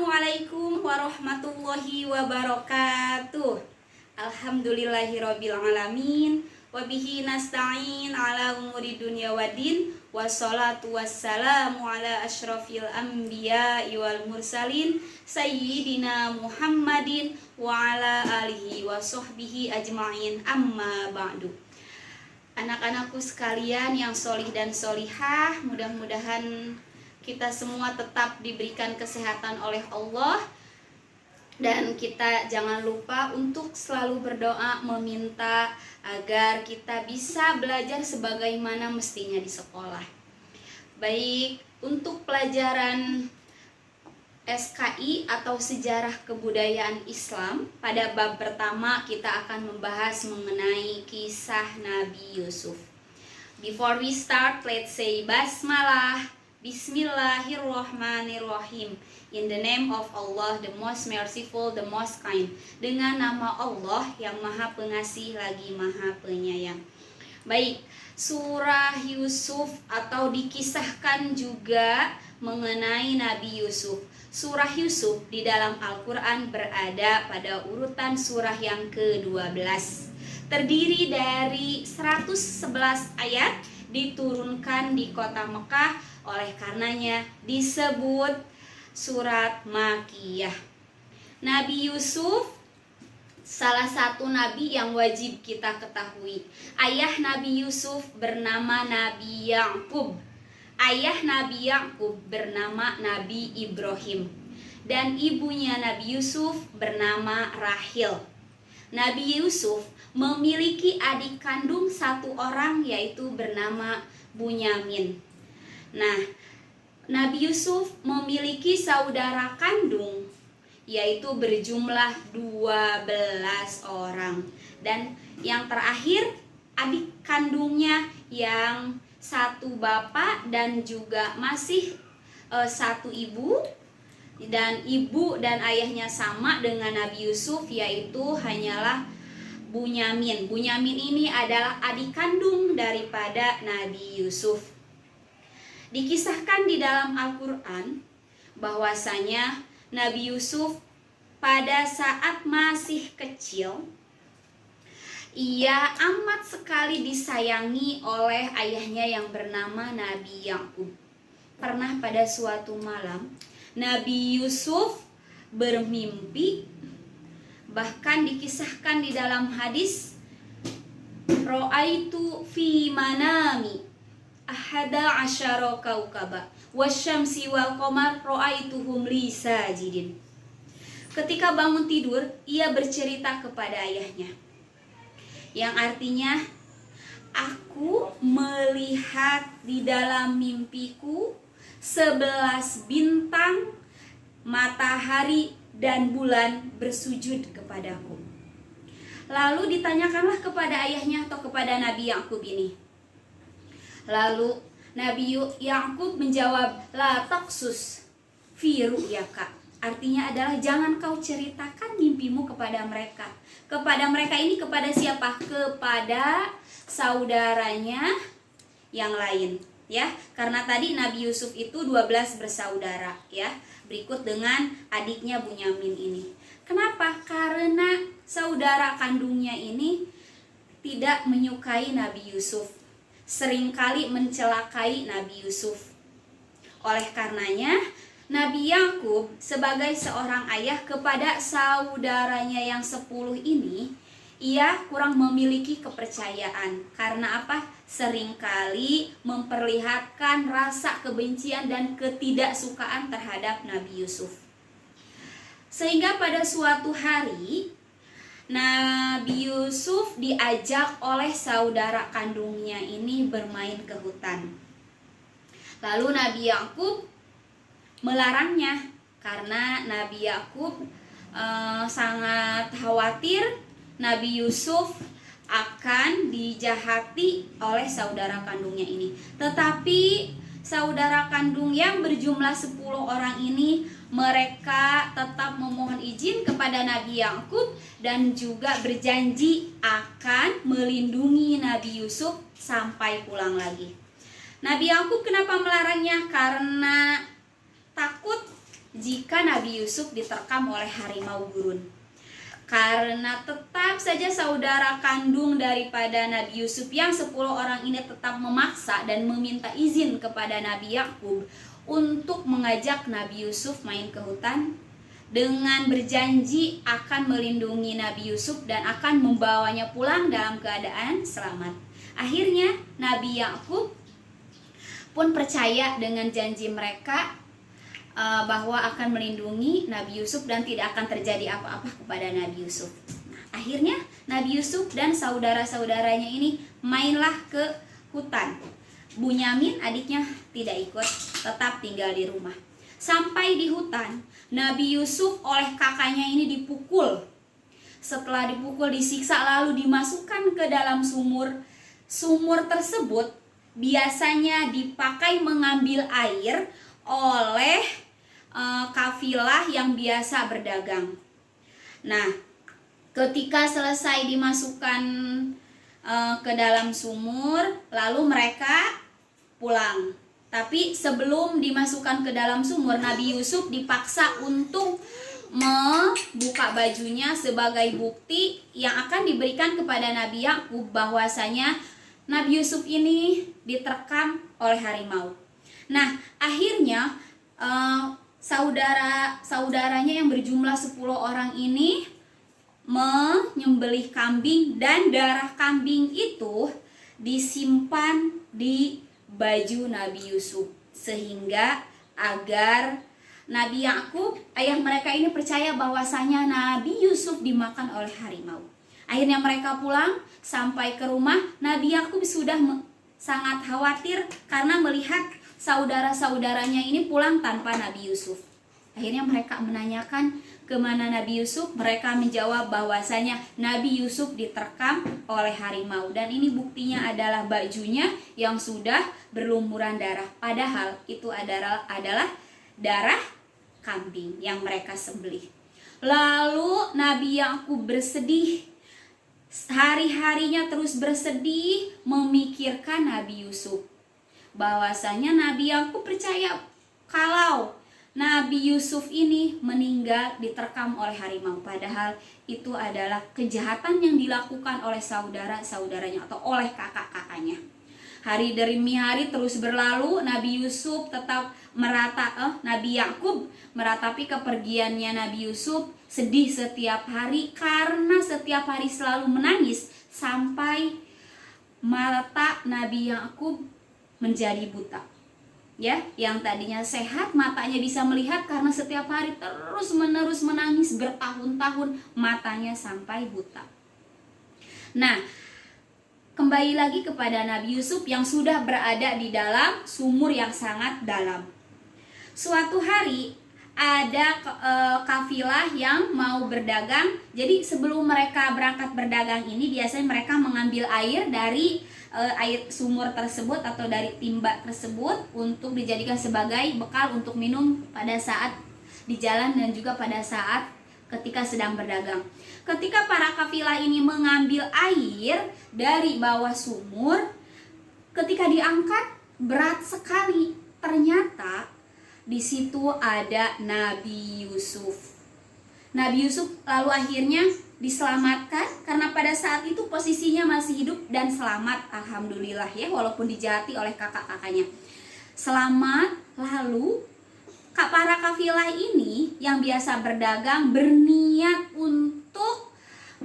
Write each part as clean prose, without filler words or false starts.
Assalamualaikum warahmatullahi wabarakatuh. Alhamdulillahirabbil alamin wa bihi nasta'in ala umuri dunya waddin wassalatu wassalamu ala asyrafil anbiya'i wal mursalin sayyidina Muhammadin wa ala alihi wa sahbihi ajma'in, amma ba'du. Anak-anakku sekalian yang solih dan solihah, mudah-mudahan kita semua tetap diberikan kesehatan oleh Allah. Dan kita jangan lupa untuk selalu berdoa meminta agar kita bisa belajar sebagaimana mestinya di sekolah. Baik, untuk pelajaran SKI atau Sejarah Kebudayaan Islam, pada bab pertama kita akan membahas mengenai kisah Nabi Yusuf. Before we start, let's say Basmalah. Bismillahirrahmanirrahim. In the name of Allah, the most merciful, the most kind. Dengan nama Allah yang maha pengasih lagi maha penyayang. Baik, surah Yusuf atau dikisahkan juga mengenai Nabi Yusuf. Surah Yusuf di dalam Al-Quran berada pada urutan surah yang ke-12. Terdiri dari 111 ayat, diturunkan di kota Mekah. Oleh karenanya disebut surat Makiyah. Nabi Yusuf salah satu nabi yang wajib kita ketahui. Ayah Nabi Yusuf bernama Nabi Ya'qub. Ayah Nabi Ya'qub bernama Nabi Ibrahim. Dan ibunya Nabi Yusuf bernama Rahil. Nabi Yusuf memiliki adik kandung satu orang, yaitu bernama Bunyamin. Nah, Nabi Yusuf memiliki saudara kandung, yaitu berjumlah 12 orang. Dan yang terakhir, adik kandungnya yang satu bapak dan juga masih satu ibu. Dan ibu dan ayahnya sama dengan Nabi Yusuf, yaitu hanyalah Bunyamin. Bunyamin ini adalah adik kandung daripada Nabi Yusuf. Dikisahkan di dalam Al-Quran bahwasanya Nabi Yusuf pada saat masih kecil, ia amat sekali disayangi oleh ayahnya yang bernama Nabi Ya'qub. Pernah pada suatu malam Nabi Yusuf bermimpi, bahkan dikisahkan di dalam hadis, Ro'aitu fi manami ahada asyara kaukaba wasyamsi wal qamar ra'aituhum li sajidin. Ketika bangun tidur, ia bercerita kepada ayahnya, yang artinya, aku melihat di dalam mimpiku 11 bintang, matahari dan bulan bersujud kepadaku. Lalu ditanyakanlah kepada ayahnya atau kepada Nabi Ya'qub ini. Lalu Nabi Ya'qub menjawab, la taqsus fi ru'yaka. Artinya adalah jangan kau ceritakan mimpimu kepada mereka. Kepada mereka ini kepada siapa? Kepada saudaranya yang lain, ya. Karena tadi Nabi Yusuf itu 12 bersaudara, ya. Berikut dengan adiknya Bunyamin ini. Kenapa? Karena saudara kandungnya ini tidak menyukai Nabi Yusuf, seringkali mencelakai Nabi Yusuf. Oleh karenanya, Nabi Ya'qub sebagai seorang ayah kepada saudaranya yang 10 ini, ia kurang memiliki kepercayaan. Karena apa? Seringkali memperlihatkan rasa kebencian dan ketidaksukaan terhadap Nabi Yusuf. Sehingga pada suatu hari Nabi Yusuf diajak oleh saudara kandungnya ini bermain ke hutan. Lalu Nabi Ya'qub melarangnya karena Nabi Ya'qub sangat khawatir Nabi Yusuf akan dijahati oleh saudara kandungnya ini. Tetapi saudara kandung yang berjumlah 10 orang ini, mereka tetap memohon izin kepada Nabi Ya'qub dan juga berjanji akan melindungi Nabi Yusuf sampai pulang lagi. Nabi Ya'qub kenapa melarangnya? Karena takut jika Nabi Yusuf diterkam oleh harimau gurun. Karena tetap saja saudara kandung daripada Nabi Yusuf yang 10 orang ini tetap memaksa dan meminta izin kepada Nabi Yakub untuk mengajak Nabi Yusuf main ke hutan dengan berjanji akan melindungi Nabi Yusuf dan akan membawanya pulang dalam keadaan selamat. Akhirnya Nabi Yakub pun percaya dengan janji mereka bahwa akan melindungi Nabi Yusuf dan tidak akan terjadi apa-apa kepada Nabi Yusuf. Nah, akhirnya Nabi Yusuf dan saudara-saudaranya ini mainlah ke hutan. Bunyamin adiknya tidak ikut, tetap tinggal di rumah. Sampai di hutan, Nabi Yusuf oleh kakaknya ini dipukul. Setelah dipukul, disiksa, lalu dimasukkan ke dalam sumur. Sumur tersebut biasanya dipakai mengambil air oleh kafilah yang biasa berdagang. Nah, ketika selesai dimasukkan ke dalam sumur, lalu mereka pulang. Tapi sebelum dimasukkan ke dalam sumur, Nabi Yusuf dipaksa untuk membuka bajunya sebagai bukti yang akan diberikan kepada Nabi Yakub bahwasanya Nabi Yusuf ini diterkam oleh harimau. Nah, akhirnya saudara-saudaranya yang berjumlah 10 orang ini menyembelih kambing, dan darah kambing itu disimpan di baju Nabi Yusuf sehingga agar Nabi Yakub, ayah mereka ini, percaya bahwasanya Nabi Yusuf dimakan oleh harimau. Akhirnya mereka pulang, sampai ke rumah Nabi Yakub sudah sangat khawatir karena melihat saudara-saudaranya ini pulang tanpa Nabi Yusuf. Akhirnya mereka menanyakan kemana Nabi Yusuf. Mereka menjawab bahwasanya Nabi Yusuf diterkam oleh harimau, dan ini buktinya adalah bajunya yang sudah berlumuran darah. Padahal itu adalah darah kambing yang mereka sembelih. Lalu Nabi Yakub bersedih, hari-harinya terus bersedih memikirkan Nabi Yusuf. Bahwasanya Nabi Yakub percaya kalau Nabi Yusuf ini meninggal diterkam oleh harimau, padahal itu adalah kejahatan yang dilakukan oleh saudara-saudaranya atau oleh kakak-kakaknya. Hari demi hari terus berlalu, Nabi Yusuf tetap Nabi Yakub meratapi kepergiannya Nabi Yusuf, sedih setiap hari karena setiap hari selalu menangis sampai mata Nabi Yakub menjadi buta. Ya, yang tadinya sehat matanya bisa melihat, karena setiap hari terus-menerus menangis bertahun-tahun matanya sampai buta. Nah, kembali lagi kepada Nabi Yusuf yang sudah berada di dalam sumur yang sangat dalam. Suatu hari ada kafilah yang mau berdagang. Jadi sebelum mereka berangkat berdagang ini, biasanya mereka mengambil air dari air sumur tersebut atau dari timba tersebut untuk dijadikan sebagai bekal untuk minum pada saat di jalan dan juga pada saat ketika sedang berdagang. Ketika para kafilah ini mengambil air dari bawah sumur, ketika diangkat berat sekali. Ternyata di situ ada Nabi Yusuf. Nabi Yusuf lalu akhirnya diselamatkan karena pada saat itu posisinya masih hidup dan selamat, alhamdulillah ya, walaupun dijahati oleh kakak-kakaknya. Selamat. Lalu para kafilah ini yang biasa berdagang berniat untuk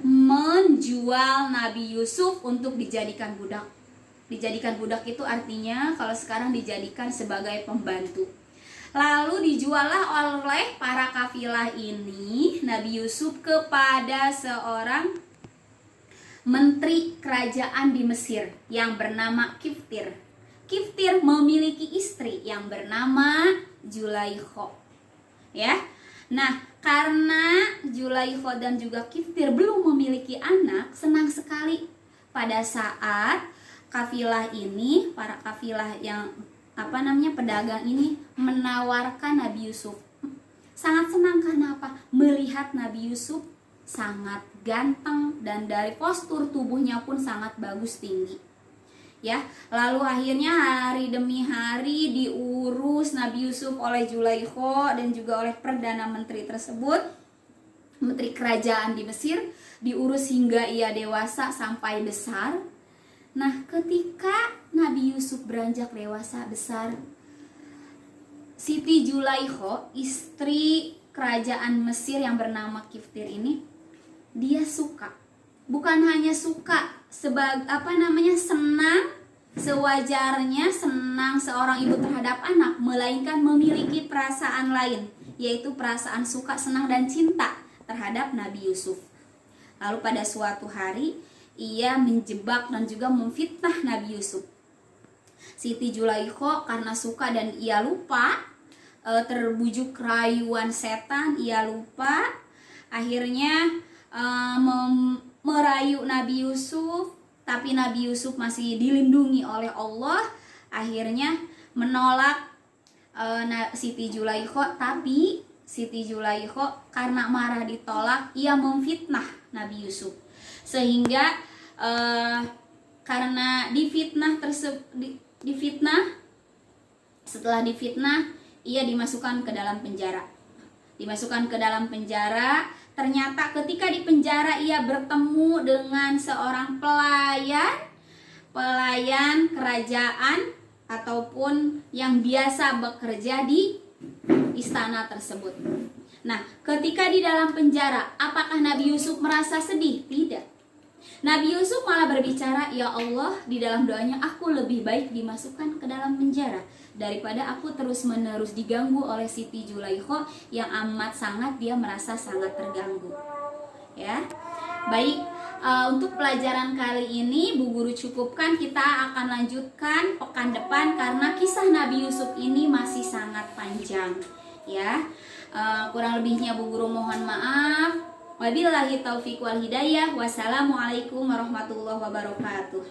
menjual Nabi Yusuf untuk dijadikan budak. Dijadikan budak itu artinya kalau sekarang dijadikan sebagai pembantu. Lalu dijuallah oleh para kafilah ini Nabi Yusuf kepada seorang menteri kerajaan di Mesir yang bernama Kiftir. Kiftir memiliki istri yang bernama Zulaikha. Ya. Nah, karena Zulaikha dan juga Kiftir belum memiliki anak, senang sekali pada saat kafilah ini, para kafilah yang pedagang ini menawarkan Nabi Yusuf. Sangat senang karena apa? Melihat Nabi Yusuf sangat ganteng dan dari postur tubuhnya pun sangat bagus, tinggi. ya. Lalu akhirnya hari demi hari diurus Nabi Yusuf oleh Zulaikha dan juga oleh perdana menteri tersebut, menteri kerajaan di Mesir, diurus hingga ia dewasa sampai besar. Nah, ketika Nabi Yusuf beranjak dewasa besar, Siti Zulaikha, istri kerajaan Mesir yang bernama Kiftir ini, dia suka, bukan hanya suka senang sewajarnya senang seorang ibu terhadap anak, melainkan memiliki perasaan lain, yaitu perasaan suka, senang dan cinta terhadap Nabi Yusuf. Lalu pada suatu hari ia menjebak dan juga memfitnah Nabi Yusuf. Siti Zulaikha karena suka dan ia lupa, terbujuk rayuan setan, ia lupa, akhirnya merayu Nabi Yusuf, tapi Nabi Yusuf masih dilindungi oleh Allah. Akhirnya menolak Siti Zulaikha, tapi Siti Zulaikha karena marah ditolak, ia memfitnah Nabi Yusuf, sehingga karena setelah difitnah ia dimasukkan ke dalam penjara. Ternyata ketika di penjara ia bertemu dengan seorang pelayan kerajaan ataupun yang biasa bekerja di istana tersebut. Nah, ketika di dalam penjara, apakah Nabi Yusuf merasa sedih? Tidak. Nabi Yusuf malah berbicara, "Ya Allah," di dalam doanya, "aku lebih baik dimasukkan ke dalam penjara daripada aku terus-menerus diganggu oleh Siti Zulaikha yang amat sangat dia merasa sangat terganggu." Ya. Baik, untuk pelajaran kali ini Bu Guru cukupkan. Kita akan lanjutkan pekan depan karena kisah Nabi Yusuf ini masih sangat panjang, ya. Kurang lebihnya Bu Guru mohon maaf. Wabillahi taufiq wal hidayah. Wassalamualaikum warahmatullahi wabarakatuh.